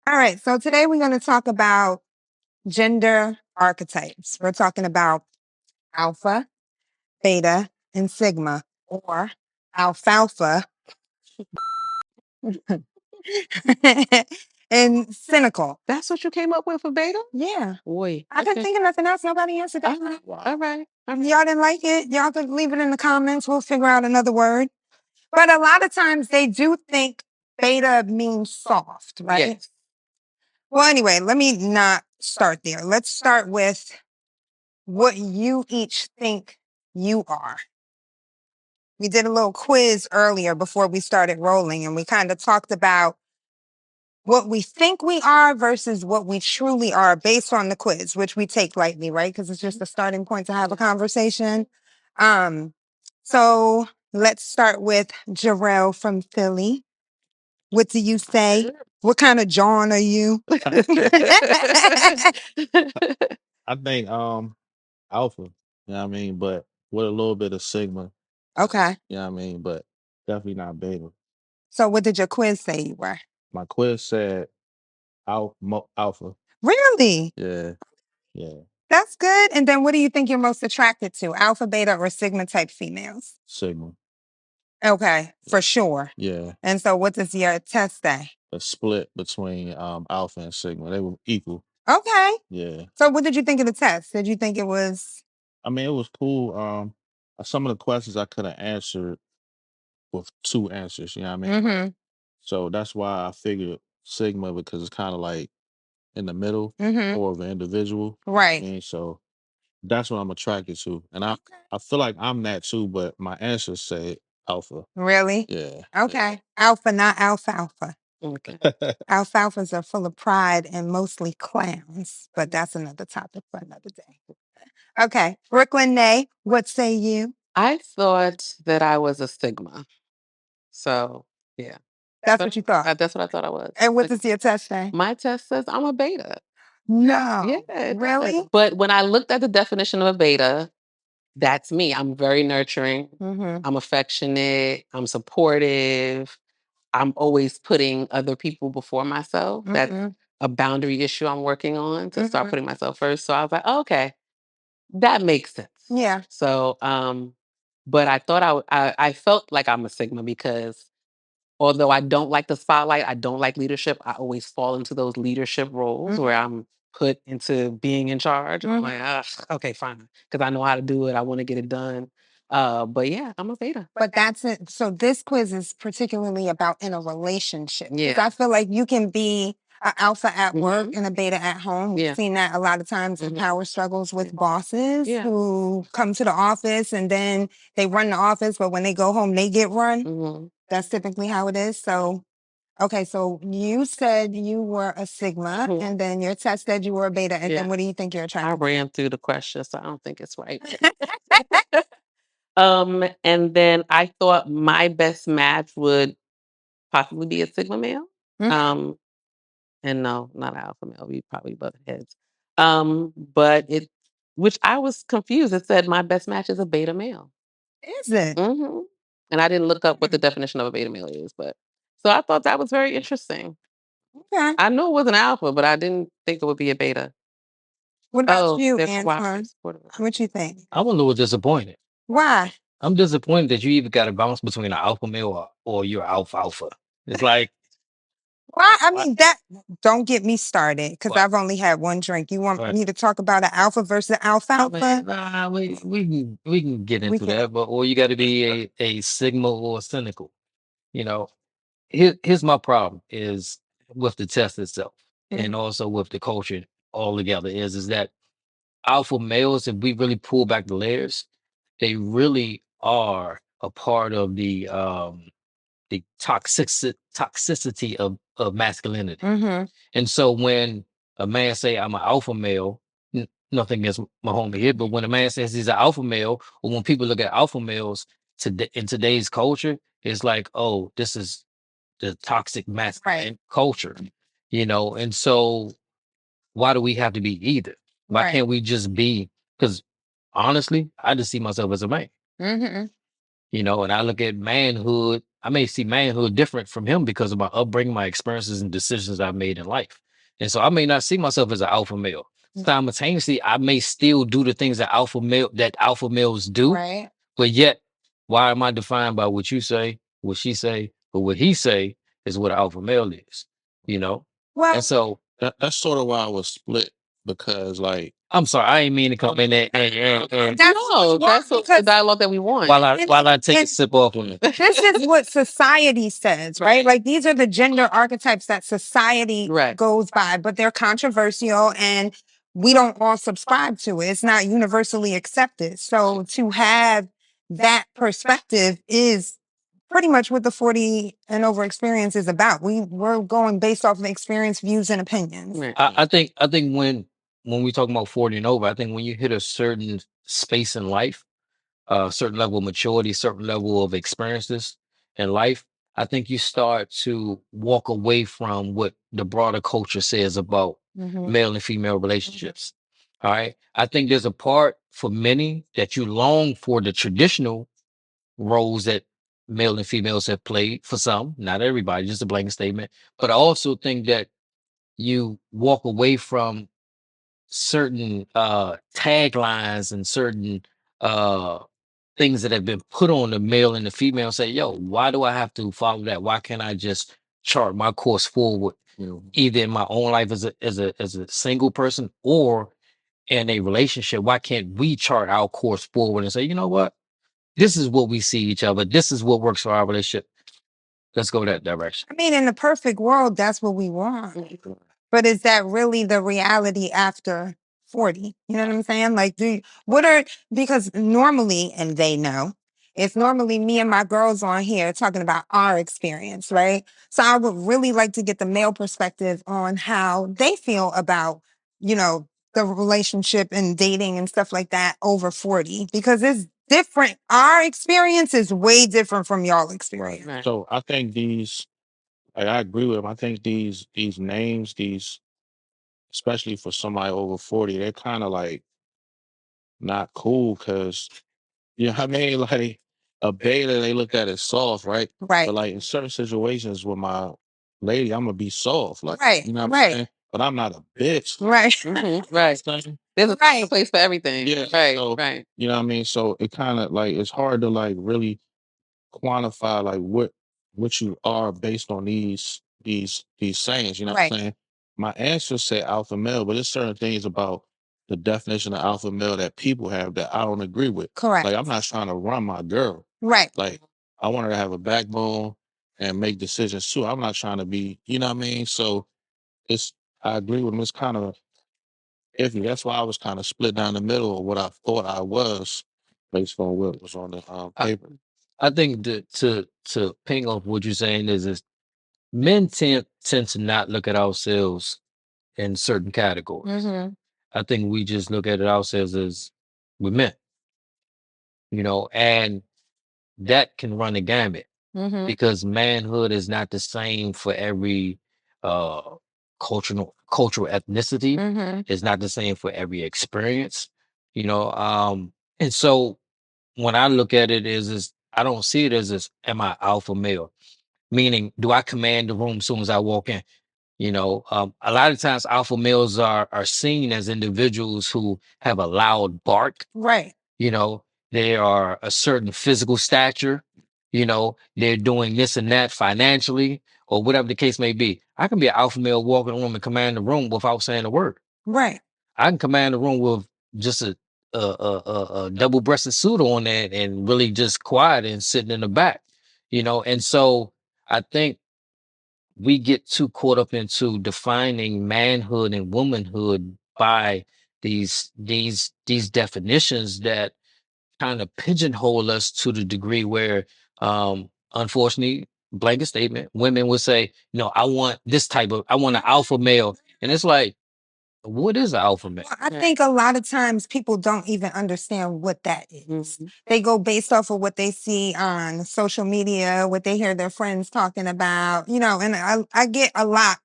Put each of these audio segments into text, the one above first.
All right, so today we're going to talk about gender archetypes. We're talking about alpha, beta, and sigma, or alfalfa and cynical. That's what you came up with for beta? Yeah. Boy. I couldn't think of nothing else. Nobody answered that. All right. Y'all didn't like it? Y'all could leave it in the comments. We'll figure out another word. But a lot of times they do think beta means soft, right? Yes. Well, anyway, let me not start there. Let's start with what you each think you are. We did a little quiz earlier before we started rolling, and we kind of talked about what we think we are versus what we truly are based on the quiz, which we take lightly, right? Because it's just a starting point to have a conversation. So let's start with Jarrell from Philly. What do you say? What kind of John are you? I think alpha, you know what I mean, but with a little bit of sigma, Okay. you know what I mean, but definitely not beta. So what did your quiz say you were? My quiz said alpha. Really? Yeah. That's good. And then what do you think you're most attracted to? Alpha, beta, or sigma type females? Sigma. Okay, for sure. Yeah. And so what does your test say? A split between alpha and sigma. They were equal. Okay. Yeah. So what did you think of the test? Did you think it was? I mean, it was cool. Some of the questions I could have answered with two answers, you know what I mean? Mm-hmm. So that's why I figured sigma, because it's kind of like in the middle Mm-hmm. or of an individual. Right. And so that's what I'm attracted to. And I feel like I'm that too, but my answers say alpha. Really? Yeah. Okay. Alpha, not alfalfa. Okay. Alfalfas are full of pride and mostly clowns, but that's another topic for another day. Okay. Brooklyn Nay, what say you? I thought that I was a sigma. So, yeah. That's what you thought. That's what I thought I was. And what does your test say? My test says I'm a beta. No. Yeah. It does. Really? But when I looked at the definition of a beta, that's me. I'm very nurturing. Mm-hmm. I'm affectionate. I'm supportive. I'm always putting other people before myself. That's a boundary issue I'm working on to start putting myself first. So I was like, oh, okay, that makes sense. Yeah. So, but I thought I felt like I'm a sigma because although I don't like the spotlight, I don't like leadership. I always fall into those leadership roles where I'm put into being in charge. I'm like, okay, fine, because I know how to do it. I want to get it done. But yeah, I'm a beta. But that's it. So this quiz is particularly about in a relationship. 'Cause Yeah. I feel like you can be an alpha at work and a beta at home. We've Yeah. seen that a lot of times in power struggles with bosses Yeah. who come to the office and then they run the office, but when they go home, they get run. That's typically how it is. So, okay, so you said you were a sigma and then your test said you were a beta. And then what do you think you're I attracted ran through the question, so I don't think it's right. And then I thought my best match would possibly be a sigma male. And no, not an alpha male. We probably butted heads. But which I was confused. It said my best match is a beta male. Is it? And I didn't look up what the definition of a beta male is, but so I thought that was very interesting. Okay. I knew it was an alpha, but I didn't think it would be a beta. What about you, they're Antoine? cooperative. What you think? I'm a little disappointed. Why? I'm disappointed that you even got to bounce between an alpha male or your alfalfa. It's like, Why? I mean, that don't get me started because What? I've only had one drink. You want Right. me to talk about an alpha versus alfalfa? nah, we can get We into can. that, but or you got to be a sigma or a cynical. You know, here's my problem is with the test itself and also with the culture all together is that alpha males, if we really pull back the layers, they really are a part of the toxicity of masculinity. And so when a man say I'm an alpha male, nothing against my homie here, but when a man says he's an alpha male, or when people look at alpha males in today's culture, it's like, oh, this is the toxic masculine culture, and so why do we have to be either? Why can't we just be? Because honestly, I just see myself as a man. Mm-hmm. You know, and I look at manhood. I may see manhood different from him because of my upbringing, my experiences, and decisions I've made in life. And so I may not see myself as an alpha male. Simultaneously, I may still do the things that alpha males do, Right. but yet, why am I defined by what you say, what she say, but what he say is what an alpha male is? You know, Well, and so That's sort of why I was split because, like, I'm sorry, I ain't mean to come in there and That's the dialogue that we want. while I take a sip off on it. this is what society says, right? Like these are the gender archetypes that society Right. goes by, but they're controversial and we don't all subscribe to it. It's not universally accepted. So to have that perspective is pretty much what the 40 and over experience is about. We're going based off of experience, views, and opinions. Right. I think when we talk about 40 and over, I think when you hit a certain space in life, a certain level of maturity, certain level of experiences in life, I think you start to walk away from what the broader culture says about Mhm. male and female relationships. All right. I think there's a part for many that you long for the traditional roles that male and females have played for some, not everybody, just a blanket statement. But I also think that you walk away from certain taglines and certain uh things that have been put on the male and the female, say, yo, why do I have to follow that? Why can't I just chart my course forward, either in my own life as a single person or in a relationship? Why can't we chart our course forward and say, you know what? This is what we see each other. This is what works for our relationship. Let's go that direction. I mean, in the perfect world, that's what we want. But is that really the reality after 40? You know what I'm saying? Like, because normally, and they know, it's normally me and my girls on here talking about our experience, right? So I would really like to get the male perspective on how they feel about, the relationship and dating and stuff like that over 40, because it's different. Our experience is way different from y'all experience. Right. so I think like, I agree with him. I think these names, especially for somebody over 40, they're kind of like not cool because, you know what I mean? Like a beta, they look at it soft, right? Right. But like in certain situations with my lady, I'm gonna be soft, like, Right. you know what I'm Right. saying? But I'm not a bitch. Right. Right. Saying? There's a Right. place for everything. Yeah. Right. So, Right. you know what I mean? So it kind of like it's hard to like really quantify like what you are based on these sayings, you know what I'm Right. saying? My answer said alpha male, but there's certain things about the definition of alpha male that people have that I don't agree with. Correct. Like I'm not trying to run my girl. Right. Like I want her to have a backbone and make decisions too. I'm not trying to be, you know what I mean? So I agree with him. It's kind of iffy. That's why I was kind of split down the middle of what I thought I was based on what was on the paper. I think that to ping off what you're saying is men tend to not look at ourselves in certain categories. Mm-hmm. I think we just look at it ourselves as we're men, and that can run the gamut Mm-hmm. because manhood is not the same for every uh cultural ethnicity. Mm-hmm. It's not the same for every experience, and so when I look at it is I don't see it as this, am I alpha male? Meaning, do I command the room as soon as I walk in? A lot of times alpha males are seen as individuals who have a loud bark. Right. They are a certain physical stature. They're doing this and that financially or whatever the case may be. I can be an alpha male, walk in the room and command the room without saying a word. Right. I can command the room with just a double-breasted suit on that and really just quiet and sitting in the back. And so I think we get too caught up into defining manhood and womanhood by these definitions that kind of pigeonhole us to the degree where unfortunately, blanket statement, women would say, no, I want an alpha male. And it's like, what is an alpha male? Well, I think a lot of times people don't even understand what that is. They go based off of what they see on social media, what they hear their friends talking about, and I get a lot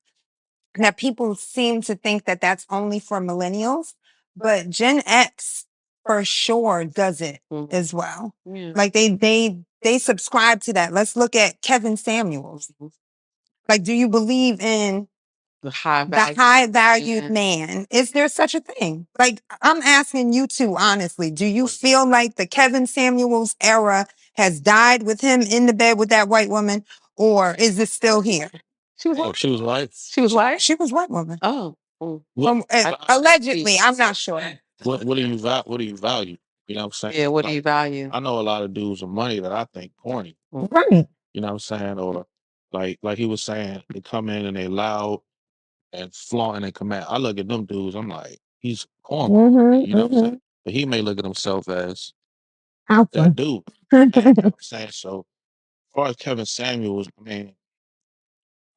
that people seem to think that that's only for millennials. but Gen X for sure does it as well. Like they subscribe to that. Let's look at Kevin Samuels. Like, do you believe in the high valued man? Is there such a thing? Like, I'm asking you two honestly, do you feel like the Kevin Samuels era has died with him in the bed with that white woman, or is it still here? She was white. She was white. She was white? She was white woman. Oh. Allegedly, I'm not sure. What do you value? You know what I'm saying? Yeah, what do you value? I know a lot of dudes with money that I think corny. Right. You know what I'm saying? Or like he was saying, they come in and they loud and flaunting and command. I look at them dudes, I'm like, he's corny. You know what I'm saying? But he may look at himself as that dude. You know what I'm saying? So as far as Kevin Samuels, I mean,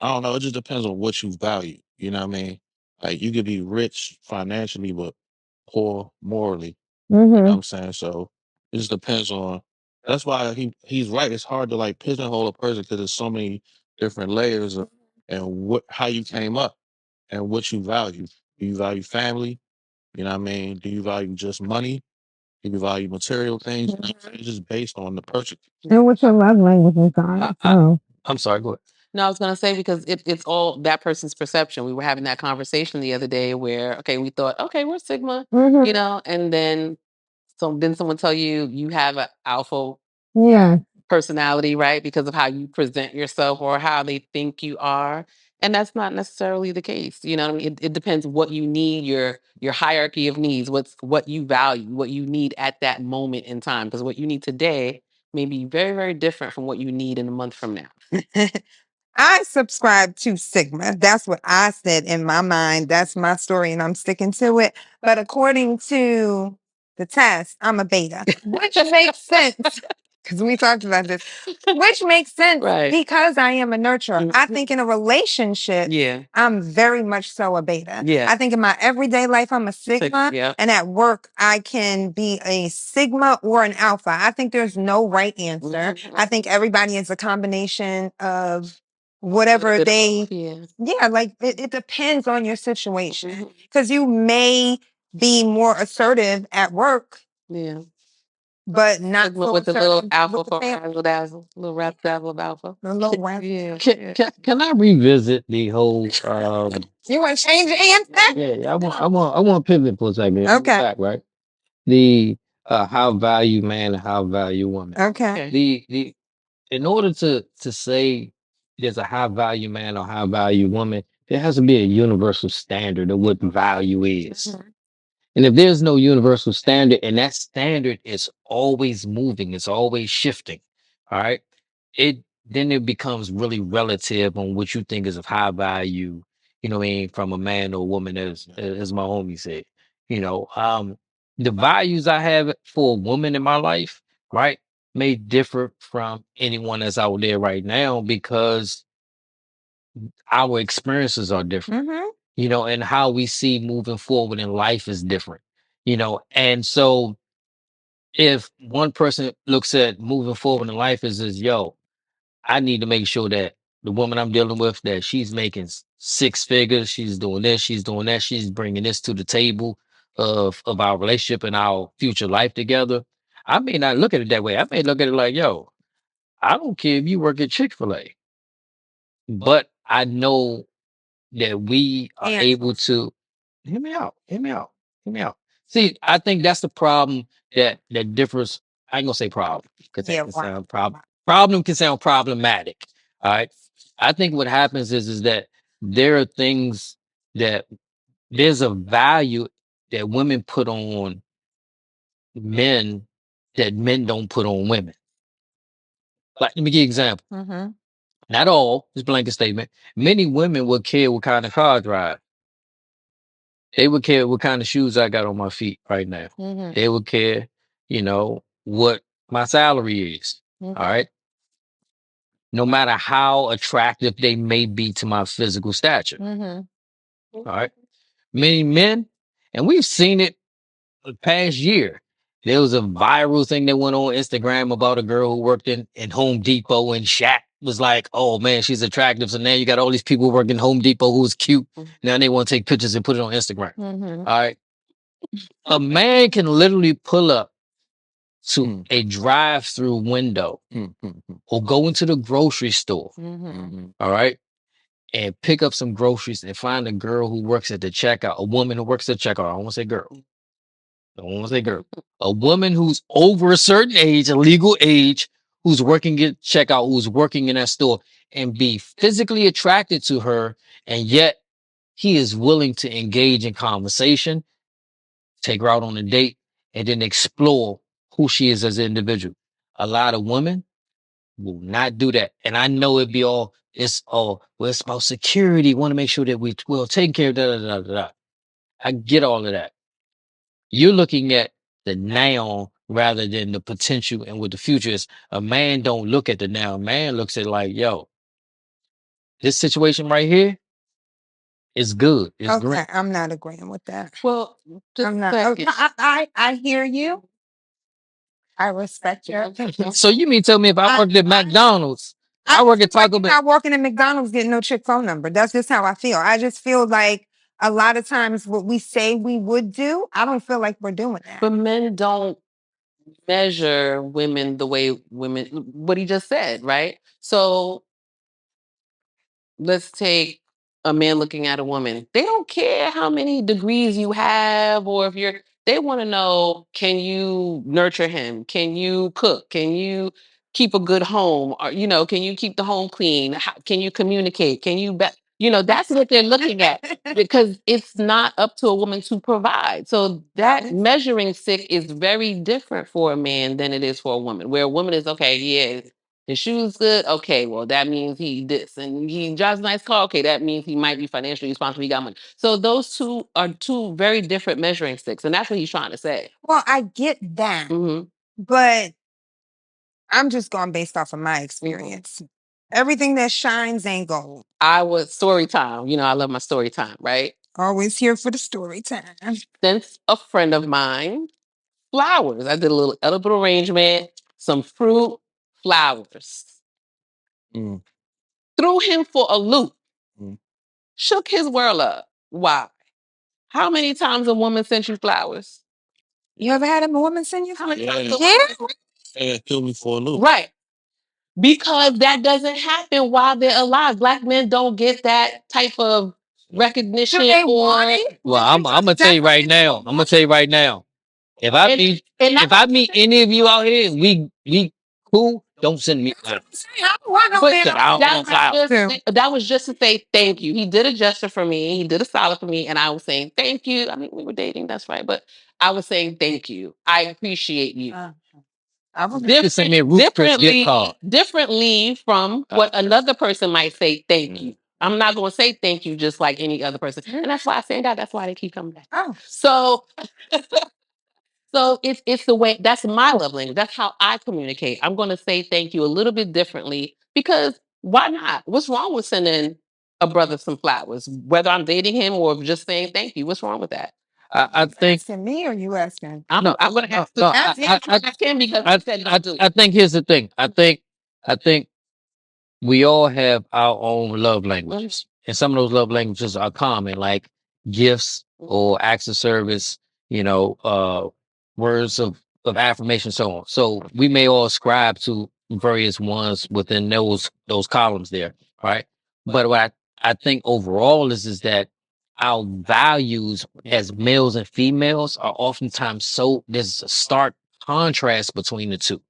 I don't know. It just depends on what you value. You know what I mean? Like you could be rich financially, but poor morally. You know what I'm saying? So it just depends on. That's why he's right. It's hard to like pigeonhole a person because there's so many different layers of and how you came up and what you value. Do you value family? You know what I mean? Do you value just money? Do you value material things? You know what I'm saying? It's just based on the person. And what's your love language, guys? I'm sorry, go ahead. No, I was gonna say because it's all that person's perception. We were having that conversation the other day where we thought, okay, we're Sigma, and then someone tell you have an alpha personality, right? Because of how you present yourself or how they think you are. And that's not necessarily the case. You know what I mean? It depends what you need, your hierarchy of needs, what you value, what you need at that moment in time. Because what you need today may be very, very different from what you need in a month from now. I subscribe to Sigma. That's what I said in my mind. That's my story, and I'm sticking to it. But according to the test, I'm a beta, which makes sense because we talked about this, which makes sense because I am a nurturer. I think in a relationship, I'm very much so a beta. I think in my everyday life, I'm a Sigma, and at work, I can be a Sigma or an Alpha. I think there's no right answer. I think everybody is a combination of whatever they like it depends on your situation because you may be more assertive at work but not with the little alpha for razzle dazzle, little rap dazzle of alpha. Can I revisit the whole you want to change your answer? Yeah, I want to pivot for a second. Okay. Back, right? The how value man and how value woman. Okay. The in order to say there's a high value man or high value woman, there has to be a universal standard of what value is. And if there's no universal standard, and that standard is always moving, it's always shifting, all right, then it becomes really relative on what you think is of high value, you know what I mean, from a man or a woman, as my homie said. You know, the values I have for a woman in my life, right, may differ from anyone that's out there right now because our experiences are different, you know, and how we see moving forward in life is different, you know. And so if one person looks at moving forward in life as yo, I need to make sure that the woman I'm dealing with, that she's making six figures, she's doing this, she's doing that, she's bringing this to the table of our relationship and our future life together. I may not look at it that way. I may look at it like, yo, I don't care if you work at Chick-fil-A, but I know that we are able to hear me out, hear me out, hear me out. See, I think that's the problem that differs. I ain't gonna say problem because that can sound problem can sound problematic. All right. I think what happens is that there are things that there's a value that women put on men that men don't put on women. Like, let me give you an example. Not all, just blanket statement. Many women would care what kind of car I drive. They would care what kind of shoes I got on my feet right now. They would care, you know, what my salary is. All right. No matter how attractive they may be to my physical stature. All right. Many men, and we've seen it the past year. There was a viral thing that went on Instagram about a girl who worked in Home Depot, and Shaq was like, oh man, she's attractive. So now you got all these people working Home Depot who's cute. Now they want to take pictures and put it on Instagram. All right. A man can literally pull up to a drive-through window or go into the grocery store, all right, and pick up some groceries and find a girl who works at the checkout, a woman who works at the checkout. I don't want to say girl. I don't want to say girl. A woman who's over a certain age, a legal age, who's working at checkout, who's working in that store, and be physically attracted to her, and yet he is willing to engage in conversation, take her out on a date, and then explore who she is as an individual. A lot of women will not do that. And I know it'd be all, well, it's about security. Want to make sure that we will take care of da. I get all of that. You're looking at the now rather than the potential and what the future is. A man don't look at the now. A man looks at like, yo, this situation right here is good. It's Okay, great. I'm not agreeing with that. Well, just I'm a not. second. Okay, I hear you. I respect your opinion. So you mean tell me if I worked at McDonald's, I work at Taco You're Bell. not walking at McDonald's getting no chick phone number. That's just how I feel. I just feel like a lot of times what we say we would do, I don't feel like we're doing that. But men don't measure women the way women, what he just said, right? So let's take a man looking at a woman. They don't care how many degrees you have or if you're, they want to know, can you nurture him? Can you cook? Can you keep a good home? Or, can you keep the home clean? Can you communicate? Can you, that's what they're looking at because it's not up to a woman to provide. So that measuring stick is very different for a man than it is for a woman, where a woman is, okay, yeah, his shoes good. Okay, well that means he this, and he drives a nice car. Okay, that means he might be financially responsible. He got money. So those two are two very different measuring sticks, and that's what he's trying to say. Well, I get that, but I'm just going based off of my experience. Everything that shines ain't gold. I was story time. I love my story time. Right. Always here for the story time. Since a friend of mine, flowers. I did a little edible arrangement, some fruit, flowers. Threw him for a loop. Shook his world up. Why? How many times a woman sent you flowers? You ever had a woman send you flowers? Yeah, kill me for a loop. Right. Because that doesn't happen while they're alive. Black men don't get that type of recognition. Well, I'm gonna tell you right now. If I meet any of you out here, we cool. Don't send me. That was just to say thank you. He did a gesture for me. He did a solid for me, and I was saying thank you. I mean, we were dating, that's right, but I was saying thank you. I appreciate you. I was just send me a differently from what another person might say thank you. I'm not going to say thank you just like any other person, and that's why I say that. That's why they keep coming back. So it's the way, that's my love language. That's how I communicate. I'm going to say thank you a little bit differently because why not? What's wrong with sending a brother some flowers, whether I'm dating him or just saying thank you? What's wrong with that? I think. Asking me or you asking? I'm going to have to ask him because he said not to. I think here's the thing. I think we all have our own love languages, and some of those love languages are common, like gifts or acts of service. Words of affirmation, so on. So we may all ascribe to various ones within those columns there, right? But what I think overall is that our values as males and females are oftentimes there's a stark contrast between the two.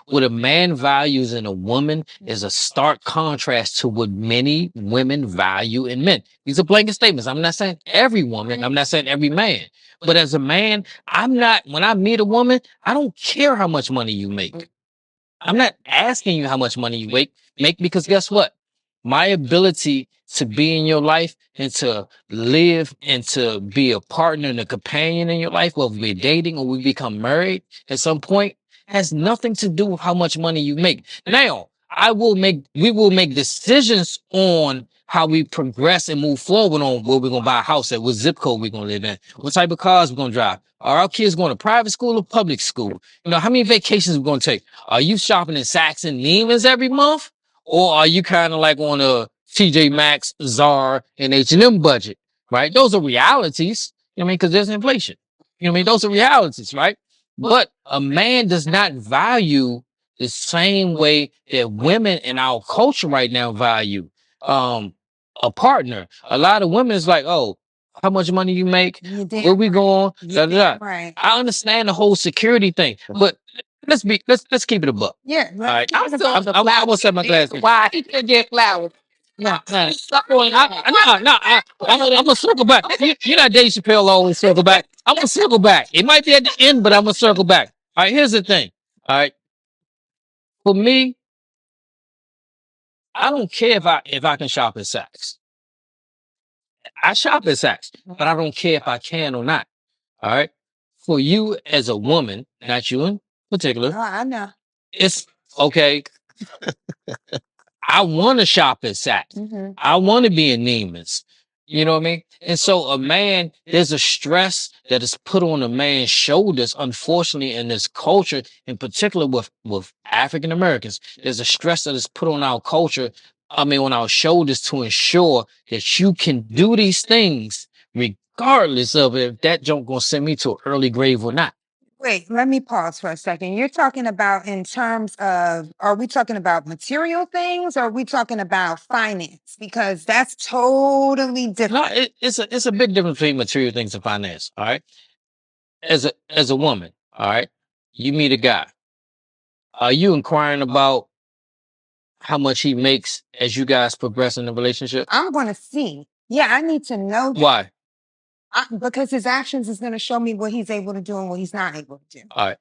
What a man values in a woman is a stark contrast to what many women value in men. These are blanket statements. I'm not saying every woman, I'm not saying every man. But as a man, when I meet a woman, I don't care how much money you make. I'm not asking you how much money you make because guess what? My ability to be in your life and to live and to be a partner and a companion in your life, whether we're dating or we become married at some point, has nothing to do with how much money you make. Now, we will make decisions on how we progress and move forward on where we're going to buy a house at, what zip code we're going to live in, what type of cars we're going to drive. Are our kids going to private school or public school? How many vacations we're going to take? Are you shopping in Saks and Neiman's every month? Or are you kind of like on a TJ Maxx, Zara, and H&M budget, right? Those are realities, because there's inflation. You know what I mean? Those are realities, right? But a man does not value the same way that women in our culture right now value a partner. A lot of women is like, oh, how much money you make? Where we going? Da, da, da. Right. I understand the whole security thing, but let's keep it a buck. Yeah. All right. I'm gonna set my glasses. Why? He can get flowers. No, no, I'm gonna circle back. You know, Dave Chappelle always circle back. I'm gonna circle back. It might be at the end, but I'm gonna circle back. All right, here's the thing. All right, for me, I don't care if I can shop at Saks. I shop at Saks, but I don't care if I can or not. All right, for you as a woman, not you in particular, Oh, I know. it's okay. I want to shop at Saks. Mm-hmm. I want to be in Neiman's. You know what I mean? And so a man, there's a stress that is put on a man's shoulders, unfortunately, in this culture, in particular with African Americans. There's a stress that is put on our culture, on our shoulders to ensure that you can do these things regardless of if that junk gonna send me to an early grave or not. Wait, let me pause for a second. You're talking about in terms of, are we talking about material things or are we talking about finance? Because that's totally No, different. it's a big difference between material things and finance. All right. As a woman, all right, you meet a guy. Are you inquiring about how much he makes as you guys progress in the relationship? I'm going to see. Yeah, I need to know that. Why? Because his actions is going to show me what he's able to do and what he's not able to do. All right.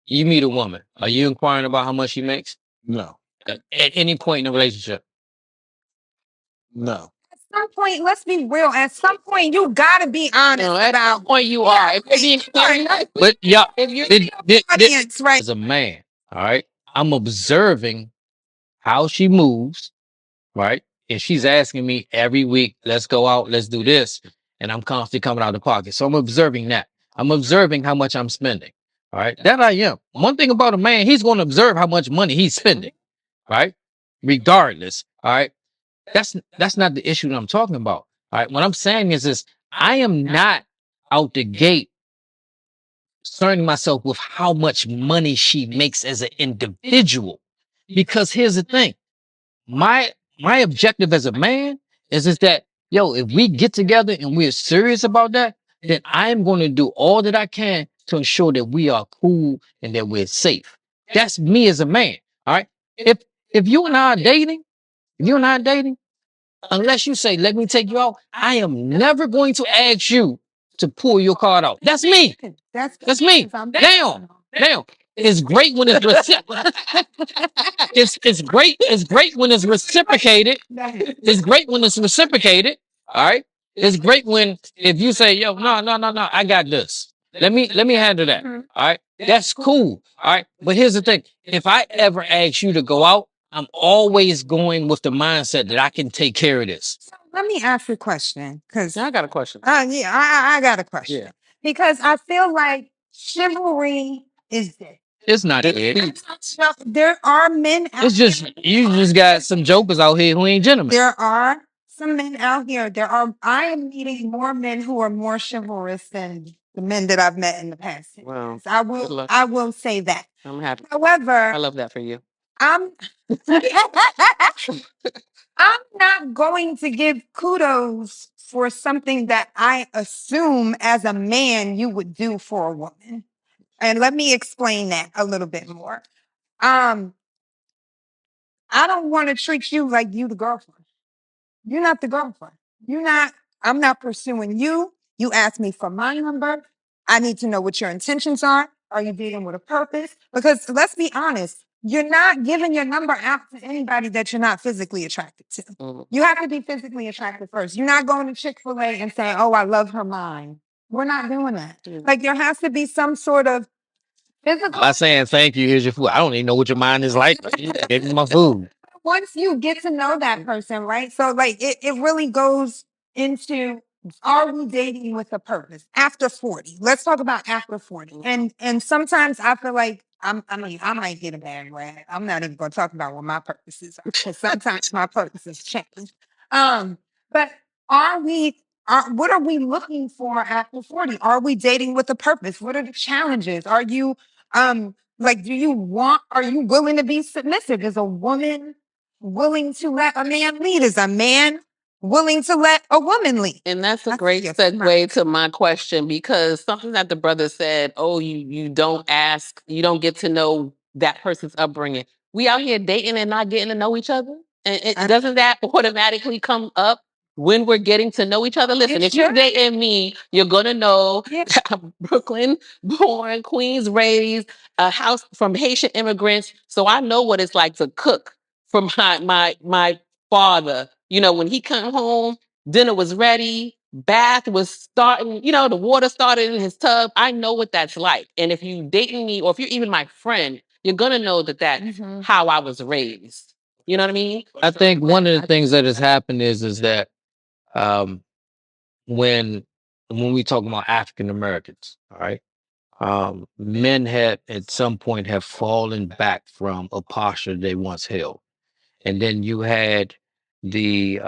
You meet a woman. Are you inquiring about how much she makes? No, At any point in the relationship? no. At some point, let's be real. At some point, you got to be honest At about some point you are. But yeah, if you're audience, right? as a man, all right, I'm observing how she moves, right? And she's asking me every week, let's go out, let's do this. And I'm constantly coming out of the pocket. So I'm observing that. I'm observing how much I'm spending. All right. That I am. One thing about a man, he's going to observe how much money he's spending, right? Regardless. All right. That's not the issue that I'm talking about. All right. What I'm saying is this: I am not out the gate concerning myself with how much money she makes as an individual. Because here's the thing. My objective as a man is that, yo, if we get together and we're serious about that, then I'm going to do all that I can to ensure that we are cool and that we're safe. That's me as a man. All right. If you and I are dating, if you and I are dating, unless you say, let me take you out, I am never going to ask you to pull your card out. That's me. That's me. Now, it's great when it's it's great. It's great when it's reciprocated. It's great when it's reciprocated. All right. It's great when if you say, yo, no, I got this. Let me handle that. All right. That's cool. All right. But here's the thing. If I ever ask you to go out, I'm always going with the mindset that I can take care of this. So let me ask you a question. Because I got a question. yeah, I got a question. Yeah. Because I feel like chivalry is dead. It's not it. No, there are men out It's just you just got some jokers out here who ain't gentlemen. There are some men out here. I am meeting more men who are more chivalrous than the men that I've met in the past. Well, I good luck. will say that. I'm happy. I However, love that for you. I'm I'm not going to give kudos for something that I assume as a man you would do for a woman. And let me explain that a little bit more. I don't want to treat you like you the girlfriend. You're not the girlfriend. I'm not pursuing you. You asked me for my number. I need to know what your intentions are. Are you dealing with a purpose? Because let's be honest, you're not giving your number out to anybody that you're not physically attracted to. Mhm. You have to be physically attracted first. You're not going to Chick-fil-A and saying, oh, I love her mind. We're not doing that. Like there has to be some sort of physical. By saying thank you, here's your food. I don't even know what your mind is like. Give me my food. Once you get to know that person, right? So like it really goes into, are we dating with a purpose after 40? Let's talk about after 40. And sometimes I feel like I might get a bad rap. I'm not even gonna talk about what my purposes are because sometimes my purposes change. But are we What are we looking for after 40? Are we dating with a purpose? What are the challenges? Are you like are you willing to be submissive? Is a woman willing to let a man lead? Is a man willing to let a woman lead? And that's a That's great your segue to my question, because something that the brother said, oh, you don't ask, you don't get to know that person's upbringing. We out here dating and not getting to know each other. And doesn't that automatically come up when we're getting to know each other? Listen, if you're dating me, you're gonna know that I'm Brooklyn born, Queens raised, a house from Haitian immigrants. So I know what it's like to cook for my father. You know, when he come home, dinner was ready, bath was starting, the water started in his tub. I know what that's like. And if you dating me, or if you're even my friend, you're gonna know that that's how I was raised. You know what I mean? I think one of the things that has happened is that um, when we talk about African Americans, all right, men had at some point have fallen back from a posture they once held. And then you had the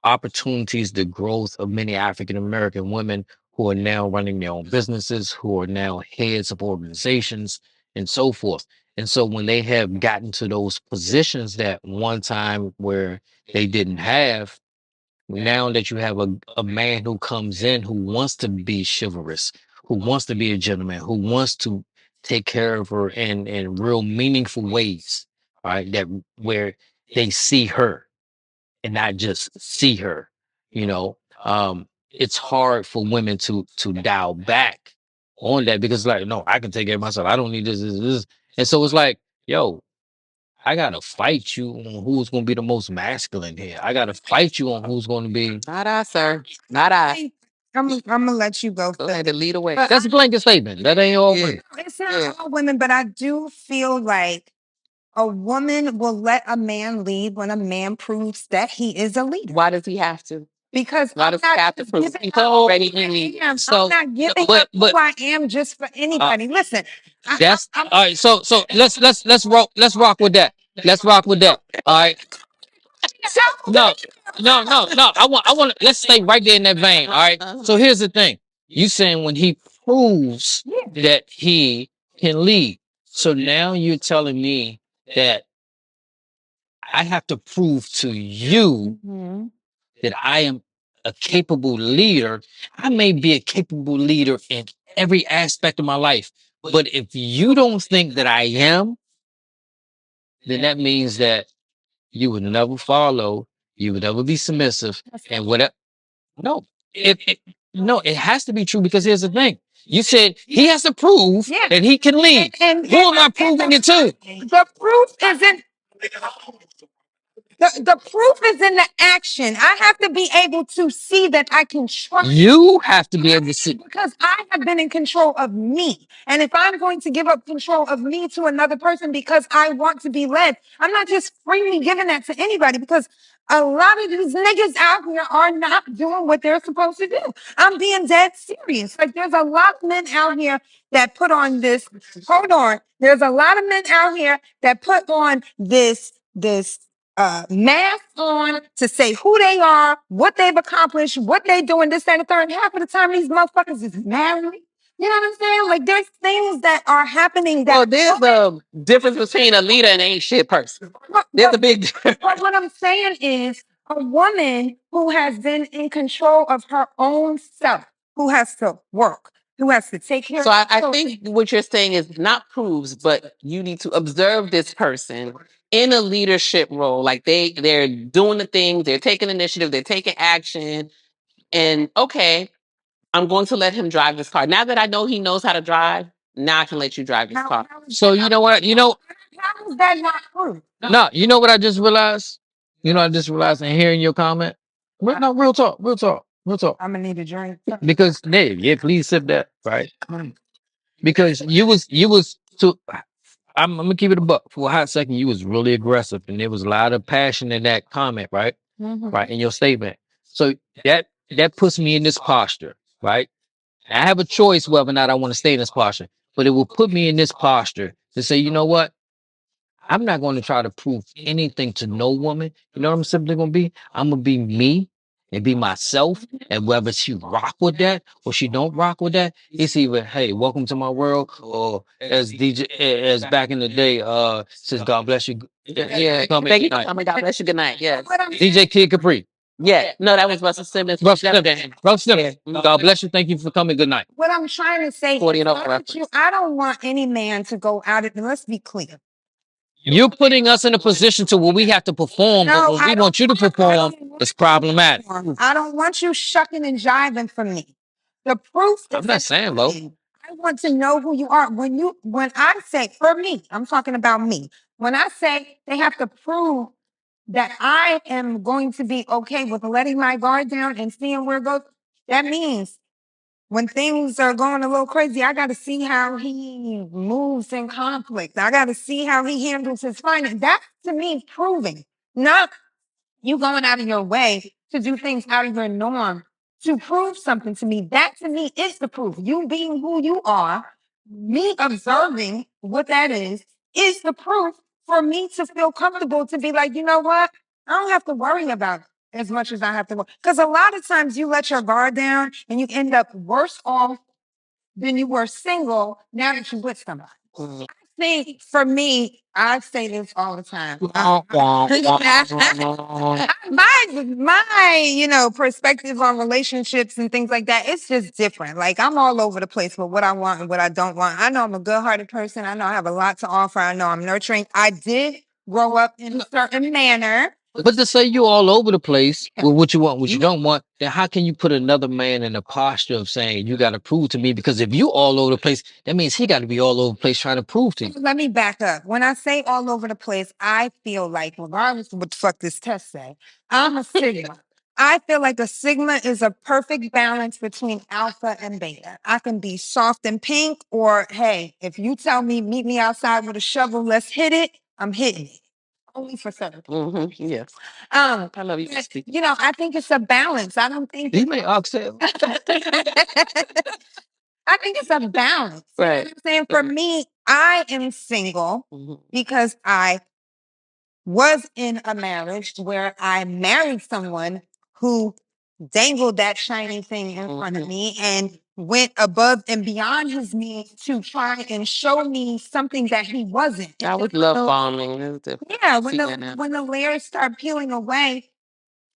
opportunities, the growth of many African American women who are now running their own businesses, who are now heads of organizations, and so forth. And so when they have gotten to those positions that one time where they didn't have, now that you have a man who comes in who wants to be chivalrous, who wants to be a gentleman, who wants to take care of her in real meaningful ways, right? That where they see her and not just see her, you know. It's hard for women to dial back on that, because like, no, I can take care of myself. I don't need this. And so it's like, yo, I gotta fight you on who's gonna be the most masculine here. I gotta fight you on who's gonna be. Not I, sir. Not I. I'm gonna let you go. Go ahead and lead away. But That's a blanket statement. That ain't all women. it's not all women, but I do feel like a woman will let a man lead when a man proves that he is a leader. Why does he have to? Because Why does he have to prove? He's already in. So, I'm not giving up who I am just for anybody. Listen, That's all right. So let's rock with that. Let's rock with that. All right. No, no. I want. Let's stay right there in that vein. All right. So here's the thing. You saying when he proves that he can lead. So now you're telling me that I have to prove to you that I am a capable leader. I may be a capable leader in every aspect of my life, but if you don't think that I am, then that means that you would never follow, you would never be submissive, and whatever. No, no, it has to be true, because here's the thing. You said he has to prove that he can lead. And who am I proving it to? The proof isn't the proof is in the action. I have to be able to see that I can trust. You have to be able to see. Because I have been in control of me. And if I'm going to give up control of me to another person because I want to be led, I'm not just freely giving that to anybody, because a lot of these niggas out here are not doing what they're supposed to do. I'm being dead serious. Like, there's a lot of men out here that put on this. Hold on. There's a lot of men out here that put on this mask on to say who they are, what they've accomplished, what they doing, this, that, and the third. And half of the time, these motherfuckers is married. You know what I'm saying? Like, there's things that are happening that. Well, there's a difference between a leader and an ain't shit person. There's a big difference. But what I'm saying is, a woman who has been in control of her own self, who has to work, who has to take care So of I think what you're saying is not proves, but you need to observe this person in a leadership role. Like they're doing the things, they're taking initiative, they're taking action. And okay, I'm going to let him drive this car. Now that I know he knows how to drive, now I can let you drive this car. So you know what? how is that not proof? No, you know what I just realized? You know, I just realized in hearing your comment. No, real talk. I'm gonna need a drink. Because yeah, please sip that, right? Because you was too. I'm gonna keep it a buck for a hot second. You was really aggressive, and there was a lot of passion in that comment, right? Right, in your statement. So that puts me in this posture, right? I have a choice whether or not I want to stay in this posture, but it will put me in this posture to say, you know what? I'm not going to try to prove anything to no woman. You know what I'm simply going to be? I'm going to be me. and be myself. And whether she rock with that or she don't rock with that, it's either, hey, welcome to my world, or as DJ, as back in the day, says God bless you. Yeah, Thank you. Oh my God, bless you. Good night. Yes. DJ Kid Capri. Yeah. No, that was Russell Simmons. Russell Simmons. God bless you. Thank you for coming. Good night. What I'm trying to say is, 40 and over reference. I don't want any man to go out of, let's be clear. You're putting us in a position to where we have to perform, No, but when we want you to perform, it's problematic. I don't want you shucking and jiving from me. The proof is I'm not saying, Lo. I want to know who you are. When I say, for me, I'm talking about me. When I say they have to prove that I am going to be okay with letting my guard down and seeing where it goes, that means when things are going a little crazy, I got to see how he moves in conflict. I got to see how he handles his finances. That's to me proving, not you going out of your way to do things out of your norm to prove something to me. That to me is the proof. You being who you are, me observing what that is the proof for me to feel comfortable to be like, you know what? I don't have to worry about it as much as I have to worry. Because a lot of times you let your guard down and you end up worse off than you were single now that you're with somebody. Think for me, I say this all the time. My perspective on relationships and things like that, it's just different. Like I'm all over the place with what I want and what I don't want. I know I'm a good-hearted person. I know I have a lot to offer. I know I'm nurturing. I did grow up in a certain manner. But to say you all over the place with what you want, what you don't want, then how can you put another man in a posture of saying you got to prove to me? Because if you all over the place, that means he got to be all over the place trying to prove to you. Let me back up. When I say all over the place, I feel like, regardless of what the fuck this test say, I'm a Sigma. I feel like a Sigma is a perfect balance between alpha and beta. I can be soft and pink, or hey, if you tell me meet me outside with a shovel, let's hit it, I'm hitting it. Only for certain. Yes. I love you. I think it's a balance. I don't think He may oxtail. I think it's a balance. You know what I'm saying? For me, I am single because I was in a marriage where I married someone who dangled that shiny thing in front of me and went above and beyond his means to try and show me something that he wasn't. I would love bombing. Yeah, when the layers start peeling away,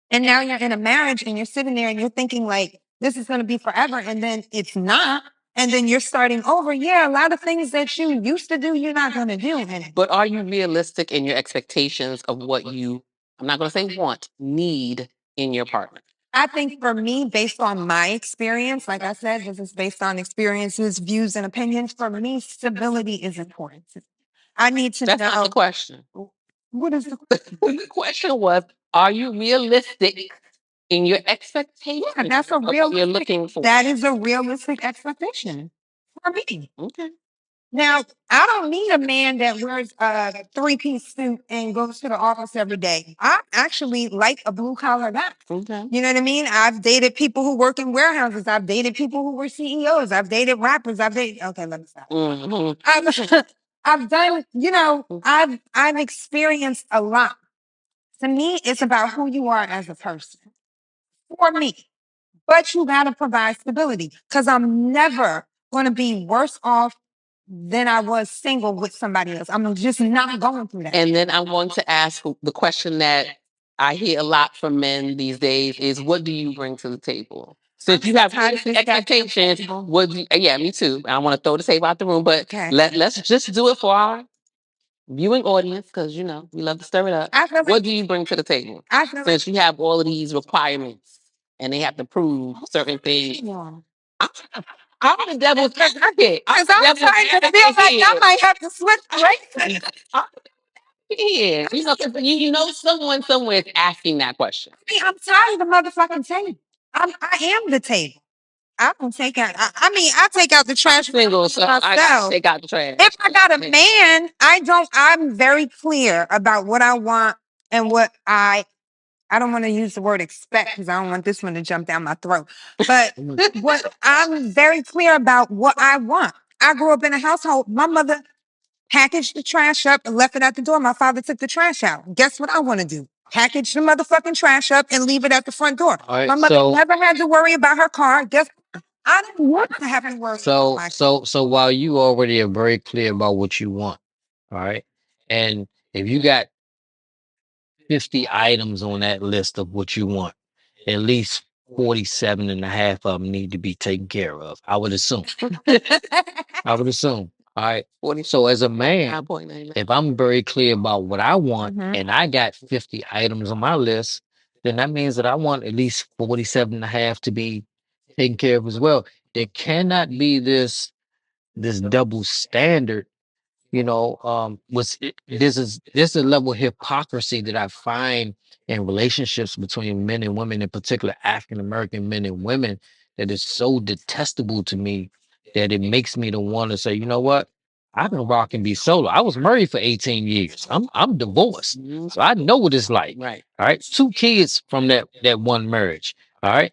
and now you're in a marriage and you're sitting there and you're thinking like, this is going to be forever. And then it's not. And then you're starting over. Yeah, a lot of things that you used to do, you're not going to do. But are you realistic in your expectations of what you, I'm not going to say want, need in your partner? I think for me, based on my experience, like I said, this is based on experiences, views, and opinions. For me, stability is important. I need to know. That's not the question. What is The question was, are you realistic in your expectations? Yeah, that's a real. You're looking for. That is a realistic expectation for me. Okay. Now, I don't need a man that wears a three-piece suit and goes to the office every day. I actually like a blue-collar guy. Okay. You know what I mean? I've dated people who work in warehouses. I've dated people who were CEOs. I've dated rappers. Okay, let me stop. I've done, I've experienced a lot. To me, it's about who you are as a person. For me. But you got to provide stability because I'm never going to be worse off than I was single with somebody else. I'm just not going through that. And then I'm going to ask the question that I hear a lot from men these days is, what do you bring to the table? Since you have high expectations, yeah, me too. I want to throw the table out the room, but let's just do it for our viewing audience because, we love to stir it up. What do you bring to the table? Since you have all of these requirements and they have to prove certain things. I'm the devil's advocate. Because I'm trying to feel like I might have to switch races. Yeah, 'cause you know someone somewhere is asking that question. I'm tired of the motherfucking table. I am the table. I don't take out. I take out the trash. Single, so I take out the trash. If I got a man, I'm very clear about what I want and what I don't want to use the word expect because I don't want this one to jump down my throat. But what I'm very clear about what I want. I grew up in a household. My mother packaged the trash up and left it at the door. My father took the trash out. Guess what I want to do? package the motherfucking trash up and leave it at the front door. All right. My mother never had to worry about her car. Guess I didn't want to have to worry about my car. So while you already are very clear about what you want, all right, and if you got 50 items on that list of what you want, at least 47 and a half of them need to be taken care of. I would assume. I would assume. All right. So as a man, if I'm very clear about what I want and I got 50 items on my list, then that means that I want at least 47 and a half to be taken care of as well. There cannot be this double standard, this is a level of hypocrisy that I find in relationships between men and women, in particular African American men and women, that is so detestable to me that it makes me to want to say, you know what? I can rock and be solo. I was married for 18 years. I'm divorced. So I know what it's like. Right. All right. 2 kids from that one marriage. All right.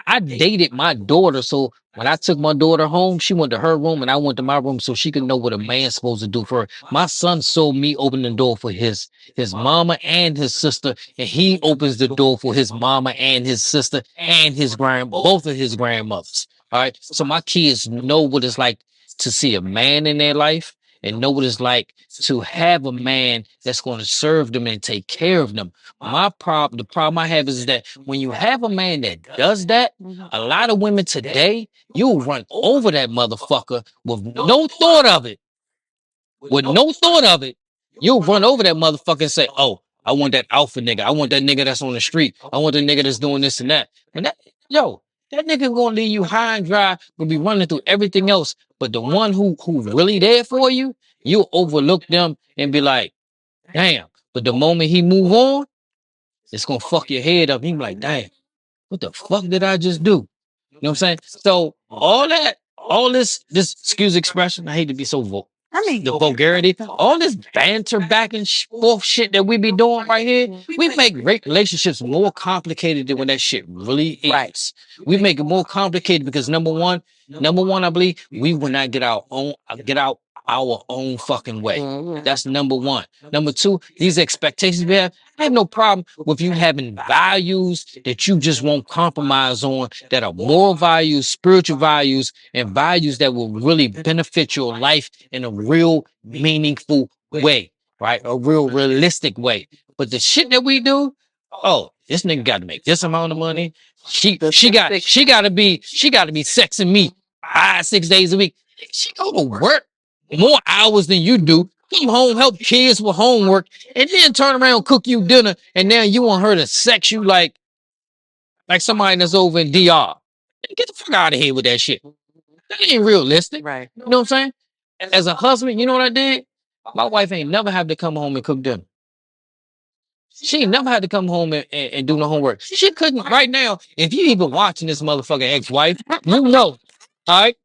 I dated my daughter, so when I took my daughter home, she went to her room and I went to my room so she could know what a man's supposed to do for her. My son saw me open the door for his mama and his sister, and he opens the door for his mama and his sister and both of his grandmothers. All right. So my kids know what it's like to see a man in their life and know what it's like to have a man that's going to serve them and take care of them. The problem I have is that when you have a man that does that, a lot of women today, you'll run over that motherfucker with no thought of it. With no thought of it, you'll run over that motherfucker and say, "Oh, I want that alpha nigga. I want that nigga that's on the street. I want the nigga that's doing this and that." And that nigga gonna leave you high and dry, gonna be running through everything else. But the one who really there for you, you'll overlook them and be like, "Damn." But the moment he move on, it's gonna fuck your head up. You be like, "Damn, what the fuck did I just do?" You know what I'm saying? So all this excuse expression, I hate to be so the vulgarity, all this banter back and forth shit that we be doing right here, we make relationships more complicated than when that shit really is. Right. We make it more complicated because number one, I believe we will not get our own fucking way. That's number one. Number two, these expectations we have. I have no problem with you having values that you just won't compromise on, that are moral values, spiritual values, and values that will really benefit your life in a real meaningful way, right? A real realistic way. But the shit that we do, oh, this nigga got to make this amount of money. She got to be sexing me 5-6 days a week. She go to work more hours than you do. Come home, help kids with homework, and then turn around, cook you dinner, and now you want her to sex you like somebody that's over in DR. Get the fuck out of here with that shit. That ain't realistic. Right. You know what I'm saying? As a husband, you know what I did? My wife ain't never had to come home and cook dinner. She ain't never had to come home and do no homework. She couldn't right now. If you even watching this motherfucking ex-wife, you know, all right?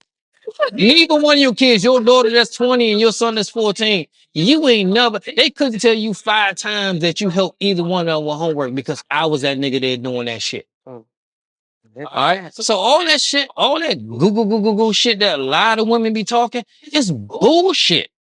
Neither one of your kids, your daughter that's 20 and your son that's 14, you ain't never, they couldn't tell you 5 times that you helped either one of them with homework because I was that nigga there doing that shit. All right. So all that shit, all that Google shit that a lot of women be talking, it's bullshit.